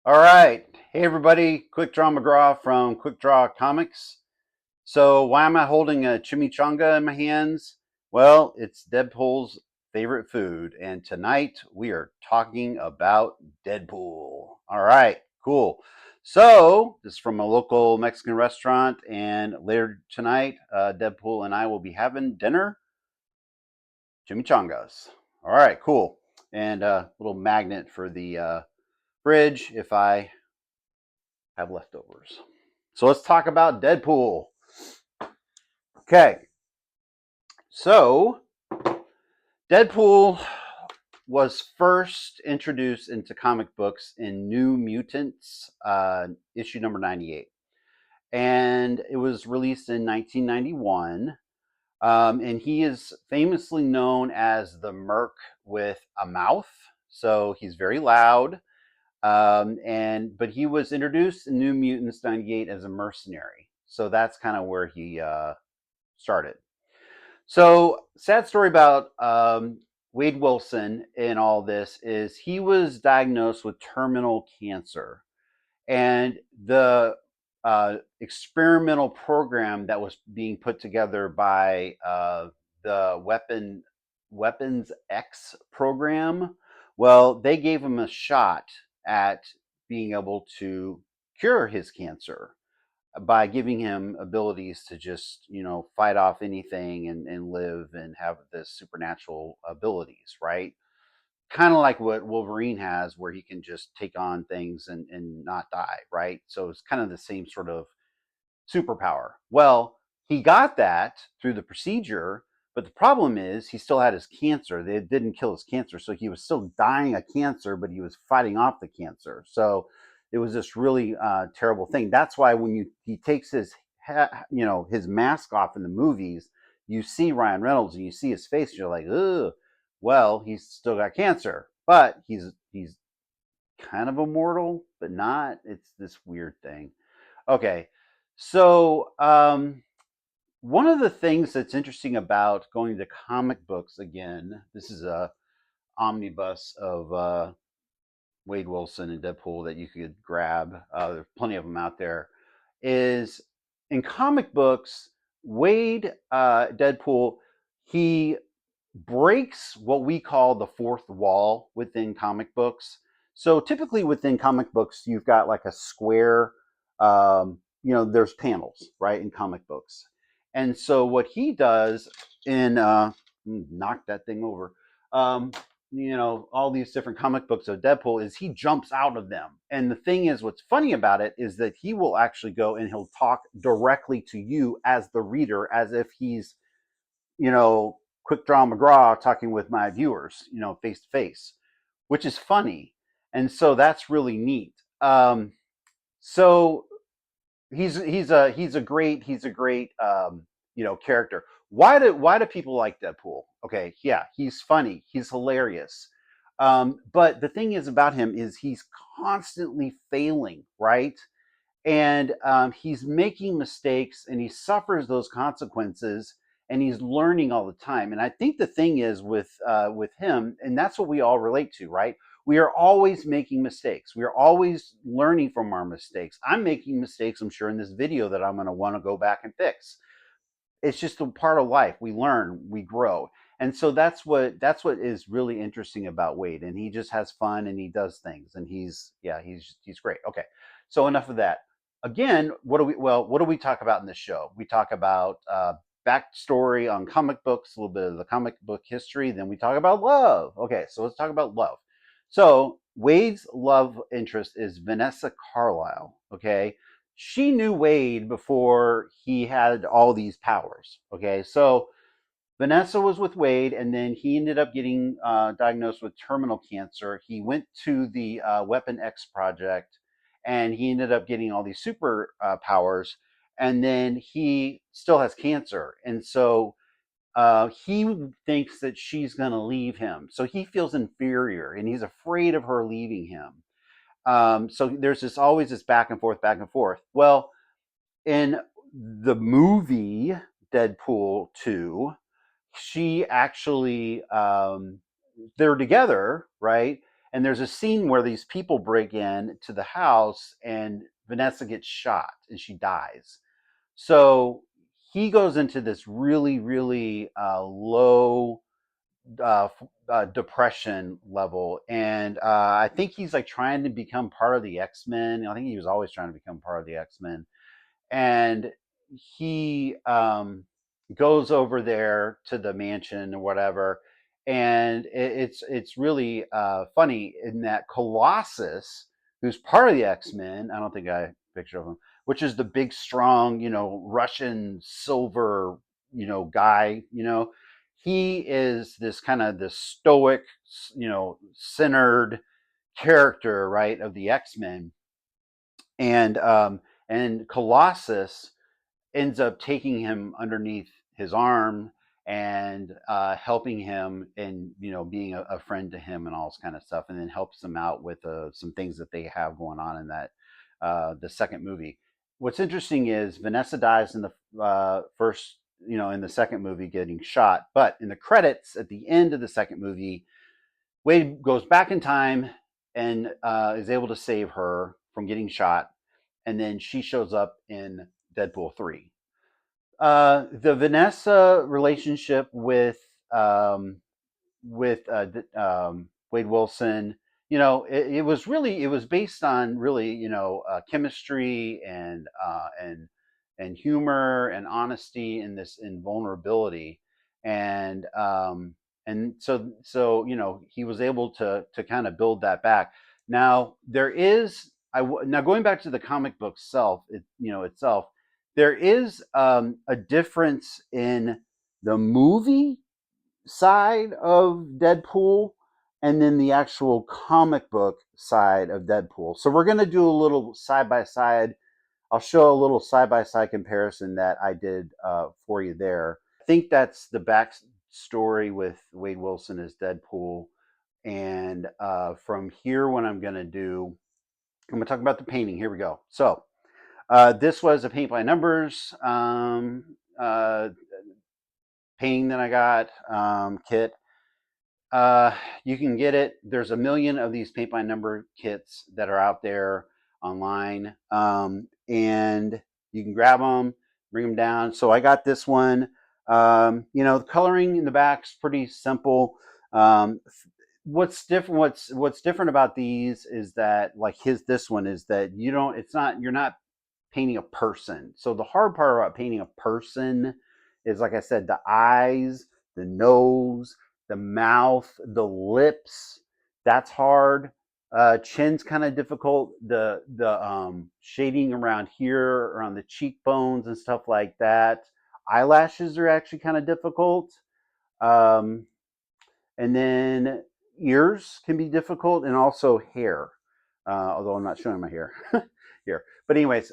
All right. Hey, everybody. Quick Draw McGraw from Quick Draw Comics. So, why am I holding a chimichanga in my hands? Well, it's Deadpool's favorite food. And tonight we are talking about Deadpool. All right. Cool. So, this is from a local Mexican restaurant. And later tonight, Deadpool and I will be having dinner chimichangas. All right. Cool. And a little magnet for the fridge if I have leftovers. So let's talk about Deadpool. Okay, so Deadpool was first introduced into comic books in New Mutants, issue number 98. And it was released in 1991. And he is famously known as the Merc with a mouth. So he's very loud. But he was introduced in New Mutants 98 as a mercenary. So that's kind of where he started. So, sad story about Wade Wilson in all this is he was diagnosed with terminal cancer. And the experimental program that was being put together by the Weapons X program, well, they gave him a shot at being able to cure his cancer by giving him abilities to just fight off anything and live and have this supernatural abilities, right? Kind of like what Wolverine has, where he can just take on things and not die, right? So it's kind of the same sort of superpower. Well, he got that through the procedure, but the problem is he still had his cancer. They didn't kill his cancer, so he was still dying of cancer, but he was fighting off the cancer. So it was this really terrible thing. That's why when he takes his mask off in the movies, you see Ryan Reynolds and you see his face, and you're like, ugh. Well, he's still got cancer, but he's kind of immortal, but not. It's this weird thing. Okay, so one of the things that's interesting about going to comic books again, this is a omnibus of Wade Wilson and Deadpool that you could grab. There's plenty of them out there. Is in comic books, Wade Deadpool, he breaks what we call the fourth wall within comic books. So typically within comic books, you've got like a square, there's panels, right, in comic books. And so what he does in, knock that thing over, um, all these different comic books of Deadpool is he jumps out of them. And the thing is, what's funny about it is that he will actually go and he'll talk directly to you as the reader, as if he's, Quick Draw McGraw talking with my viewers, face to face, which is funny. And so that's really neat. So he's a great character. Why do people like Deadpool? Okay, yeah, he's funny, he's hilarious. But the thing is about him is he's constantly failing, right? And he's making mistakes and he suffers those consequences and he's learning all the time. And I think the thing is with him, and that's what we all relate to, right? We are always making mistakes. We are always learning from our mistakes. I'm making mistakes, I'm sure, in this video that I'm going to want to go back and fix. It's just a part of life. We learn, we grow. And so that's what is really interesting about Wade. And he just has fun and he does things and he's great. Okay. So enough of that. Again, what do we talk about in this show? We talk about backstory on comic books, a little bit of the comic book history, then we talk about love. Okay, so let's talk about love. So Wade's love interest is Vanessa Carlyle. Okay, she knew Wade before he had all these powers. Okay, so Vanessa was with Wade, and then he ended up getting diagnosed with terminal cancer. He went to the Weapon X project, and he ended up getting all these super powers. And then he still has cancer, and so he thinks that she's going to leave him. So he feels inferior, and he's afraid of her leaving him. So there's always this back and forth, back and forth. Well, in the movie Deadpool 2, she actually they're together, right? And there's a scene where these people break in to the house and Vanessa gets shot and she dies. So he goes into this really, really low depression level, and I think he's like trying to become part of the X-Men. I think he was always trying to become part of the X-Men, and he goes over there to the mansion or whatever, and it's really funny in that Colossus, who's part of the X-Men. I don't think I picture of him, which is the big, strong, Russian silver, guy. He is this kind of this stoic, centered character, right, of the X-Men, and Colossus ends up taking him underneath his arm and helping him and being a friend to him and all this kind of stuff, and then helps him out with some things that they have going on in that the second movie. What's interesting is Vanessa dies in the first, in the second movie, getting shot, but in the credits at the end of the second movie, Wade goes back in time and is able to save her from getting shot, and then she shows up in Deadpool 3. The Vanessa relationship with Wade Wilson, it was based on really, chemistry and humor and honesty and this invulnerability, and so he was able to kind of build that back. Now there is now going back to the comic book itself, there is a difference in the movie side of Deadpool and then the actual comic book side of Deadpool. So we're going to do a little side by side. I'll show a little side by side comparison that I did for you there. I think that's the backstory with Wade Wilson as Deadpool. And from here, what I'm going to do, I'm going to talk about the painting. Here we go. So this was a paint by numbers painting that I got, kit. You can get it. There's a million of these paint by number kits that are out there online, and you can grab them, bring them down. So I got this one. The coloring in the back's pretty simple. What's different? What's different about these is that, like this one is that you're not painting a person. So the hard part about painting a person is, like I said, the eyes, the nose, the mouth, the lips. That's hard. Chin's kind of difficult. The shading around here, around the cheekbones and stuff like that. Eyelashes are actually kind of difficult. And then ears can be difficult, and also hair. Although I'm not showing my hair here. But anyways,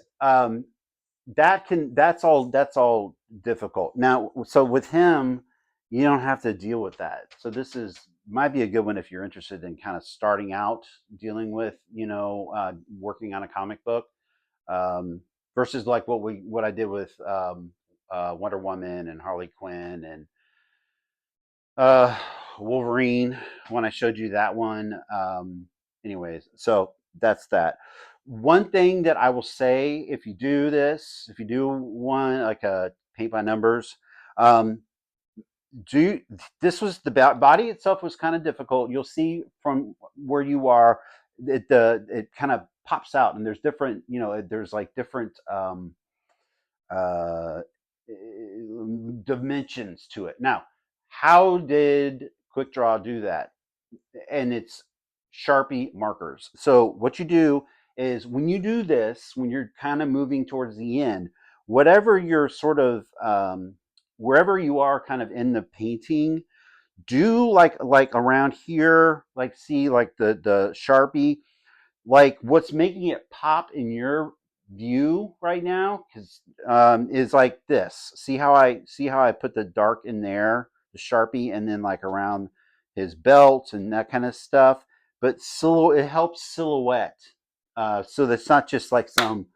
that's all difficult. Now, so with him, you don't have to deal with that. So this might be a good one if you're interested in kind of starting out dealing with, working on a comic book, versus like what I did with Wonder Woman and Harley Quinn and Wolverine when I showed you that one. Anyways, so that's that. One thing that I will say, if you do one like a paint by numbers, the body itself was kind of difficult. You'll see from where you are, it kind of pops out, and there's different, there's like different uh, dimensions to it. Now, how did Quick Draw do that? And it's Sharpie markers. So what you do is, when you do this, when you're kind of moving towards the end, whatever you're sort of wherever you are kind of in the painting, do like around here, like see like the Sharpie, like what's making it pop in your view right now, because is like this. See how I put the dark in there, the Sharpie, and then like around his belt and that kind of stuff. But it helps silhouette, so that's not just like some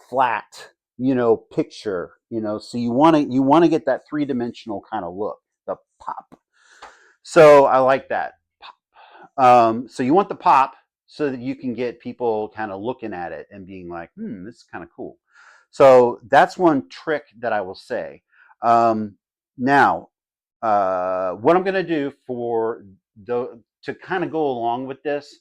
flat, picture. So you want to get that 3-dimensional kind of look, the pop. So I like that. So you want the pop so that you can get people kind of looking at it and being like, this is kind of cool. So that's one trick that I will say. Now, what I'm going to do to kind of go along with this,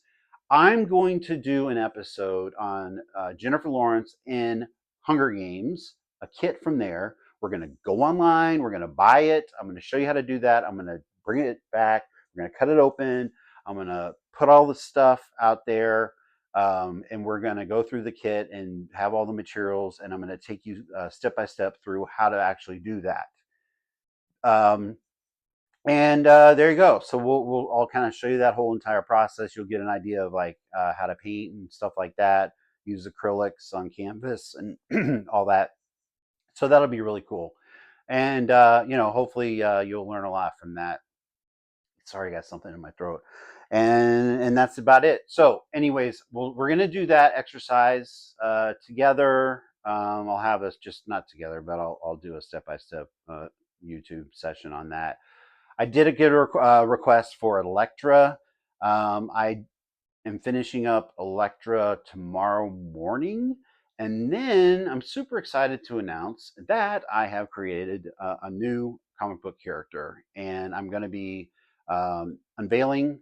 I'm going to do an episode on Jennifer Lawrence in Hunger Games, a kit from there. We're going to go online. We're going to buy it. I'm going to show you how to do that. I'm going to bring it back. We're going to cut it open. I'm going to put all the stuff out there. And we're going to go through the kit and have all the materials. And I'm going to take you step by step through how to actually do that. And there you go. So I'll kind of show you that whole entire process. You'll get an idea of like how to paint and stuff like that. Use acrylics on canvas and all that. So that'll be really cool. And hopefully you'll learn a lot from that. Sorry, I got something in my throat. And that's about it. So, anyways, we're gonna do that exercise together. I'll have us just not together, but I'll do a step-by-step YouTube session on that. I did get a request for Electra. I am finishing up Electra tomorrow morning. And then I'm super excited to announce that I have created a new comic book character. And I'm going to be unveiling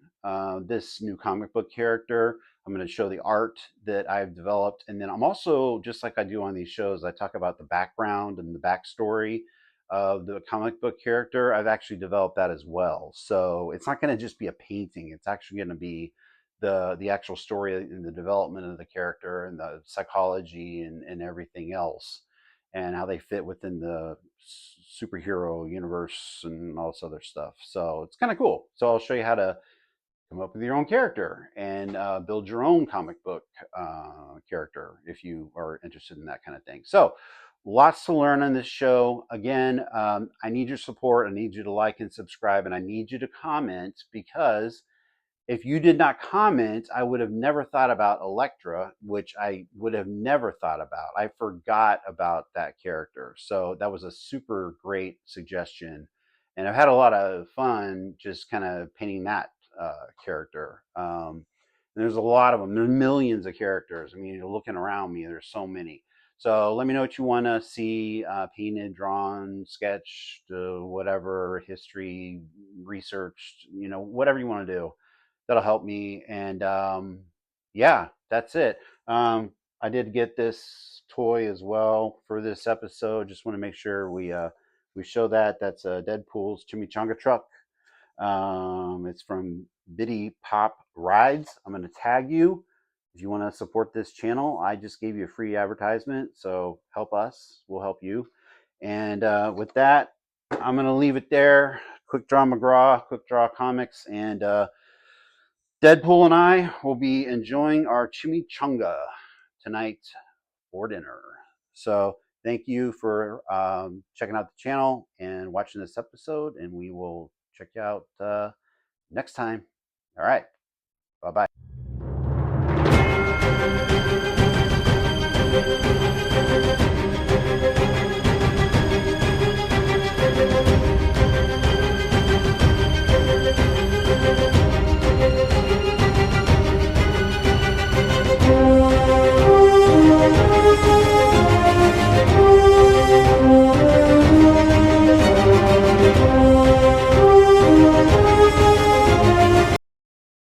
this new comic book character. I'm going to show the art that I've developed. And then I'm also, just like I do on these shows, I talk about the background and the backstory of the comic book character. I've actually developed that as well. So it's not going to just be a painting. It's actually going to be the actual story and the development of the character and the psychology and everything else and how they fit within the superhero universe and all this other stuff. So it's kind of cool. So I'll show you how to come up with your own character and build your own comic book character if you are interested in that kind of thing. So lots to learn on this show. Again, I need your support. I need you to like and subscribe, and I need you to comment, because if you did not comment, I would have never thought about Electra, which I would have never thought about. I forgot about that character. So that was a super great suggestion. And I've had a lot of fun just kind of painting that character. There's a lot of them. There's millions of characters. I mean, you're looking around me, there's so many. So let me know what you want to see painted, drawn, sketched, whatever, history, researched, whatever you want to do. That'll help me. And yeah, that's it. I did get this toy as well for this episode. Just want to make sure we show that. That's Deadpool's Chimichanga truck. It's from Biddy Pop Rides. I'm going to tag you if you want to support this channel. I just gave you a free advertisement, so help us. We'll help you. And with that, I'm going to leave it there. Quick Draw McGraw, Quick Draw Comics, and Deadpool and I will be enjoying our chimichanga tonight for dinner. So thank you for checking out the channel and watching this episode, and we will check you out next time. All right. Bye-bye.